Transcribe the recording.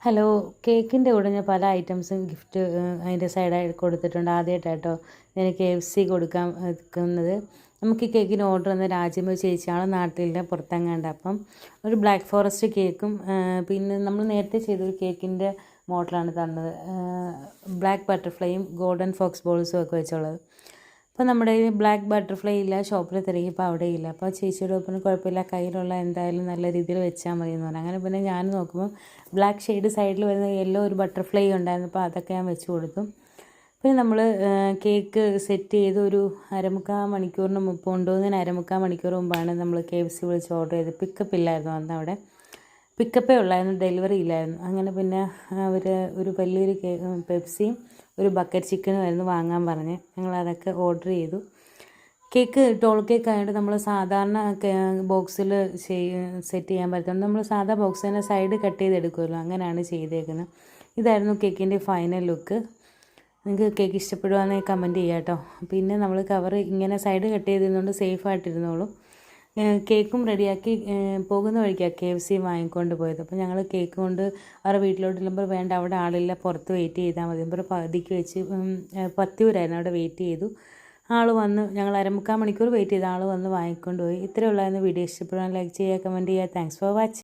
Hello, കേക്കിൻ്റെ കൂടെ ഞാൻ പല ഐറ്റംസും ഗിഫ്റ്റ് അതിൻ്റെ സൈഡായി കൊടുത്തിട്ടുണ്ട്. ആദ്യമായിട്ടാട്ടോ ഞാൻ KFC കൊടുക്കാൻ നിൽക്കുന്നത്. നമുക്ക് ഈ കേക്കിന് ഓർഡർ വന്ന രാജ്യമോ ചേച്ചിയാളെ നാട്ടിലെ പുറത്തെങ്ങാണ്ട്. അപ്പം ഒരു ബ്ലാക്ക് ഫോറസ്റ്റ് കേക്കും പിന്നെ നമ്മൾ നേരത്തെ ചെയ്തൊരു കേക്കിൻ്റെ മോഡലാണ് തന്നത്. ബ്ലാക്ക് ബട്ടർഫ്ലൈയും ഗോൾഡൻ ഫോക്സ് ബോൾസും ഒക്കെ വെച്ചുള്ളത്. അപ്പോൾ നമ്മുടെ ഈ ബ്ലാക്ക് ബട്ടർഫ്ലൈ ഇല്ല, ഷോപ്പിൽ തിരക്കിയപ്പോൾ അവിടെ ഇല്ല. അപ്പോൾ ചേച്ചിയുടെ ഒപ്പം കുഴപ്പമില്ല, കയ്യിലുള്ള എന്തായാലും നല്ല രീതിയിൽ വെച്ചാൽ മതി എന്ന് പറഞ്ഞു. അങ്ങനെ പിന്നെ ഞാൻ നോക്കുമ്പോൾ ബ്ലാക്ക് ഷെയ്ഡ് സൈഡിൽ വരുന്ന യെല്ലോ ഒരു ബട്ടർഫ്ലൈ ഉണ്ടായിരുന്നു. അപ്പോൾ അതൊക്കെ ഞാൻ വെച്ച് കൊടുത്തു. പിന്നെ നമ്മൾ കേക്ക് സെറ്റ് ചെയ്ത് ഒരു കൊണ്ടുപോകുന്നതിന് അരമുക്കാൽ മണിക്കൂർ മുമ്പാണ് നമ്മൾ KFC വിളിച്ച് ഓർഡർ ചെയ്ത്. പിക്കപ്പ് ഇല്ലായിരുന്നു അന്ന് അവിടെ, പിക്കപ്പേ ഉള്ളായിരുന്നു, ഡെലിവറി ഇല്ലായിരുന്നു. അങ്ങനെ പിന്നെ അവർ ഒരു വലിയൊരു പെപ്സിയും ഒരു ബക്കറ്റ് ചിക്കനുമായിരുന്നു വാങ്ങാൻ പറഞ്ഞ്. ഞങ്ങളതൊക്കെ ഓർഡർ ചെയ്തു. കേക്ക് ടോൾ കേക്ക് ആയതുകൊണ്ട് നമ്മൾ സാധാരണ ബോക്സിൽ സെറ്റ് ചെയ്യാൻ പറ്റുന്നത്. നമ്മൾ സാധാ ബോക്സ് തന്നെ സൈഡ് കട്ട് ചെയ്തെടുക്കുമല്ലോ, അങ്ങനെയാണ് ചെയ്തേക്കുന്നത്. ഇതായിരുന്നു കേക്കിൻ്റെ ഫൈനൽ ലുക്ക്. നിങ്ങൾക്ക് കേക്ക് ഇഷ്ടപ്പെടുവാണെങ്കിൽ കമൻറ്റ് ചെയ്യാം കേട്ടോ. പിന്നെ നമ്മൾ കവർ ഇങ്ങനെ സൈഡ് കട്ട് ചെയ്തിരുന്നുകൊണ്ട് സേഫായിട്ടിരുന്നോളും. കേക്കും റെഡിയാക്കി പോകുന്ന വഴിക്കാണ് KFC വാങ്ങിക്കൊണ്ട് പോയത്. അപ്പോൾ ഞങ്ങൾ കേക്ക് കൊണ്ട് അവരുടെ വീട്ടിലോട്ട് ചെല്ലുമ്പോൾ വേണ്ട, അവിടെ ആളില്ല, പുറത്ത് വെയിറ്റ് ചെയ്താൽ മതി. അപ്പോൾ പകുതിക്ക് വെച്ച് പത്തിയൂരായിരുന്നു, അവിടെ വെയിറ്റ് ചെയ്തു. ആൾ വന്ന്, ഞങ്ങൾ അരമുക്കാൽ മണിക്കൂർ വെയിറ്റ് ചെയ്ത് ആൾ വന്ന് വാങ്ങിക്കൊണ്ട് പോയി. ഇത്രയേ ഉള്ളായിരുന്നു വീഡിയോ. ഇഷ്ടപ്പെടാൻ ലൈക്ക് ചെയ്യുക, കമൻറ്റ് ചെയ്യുക. Thanks for watching.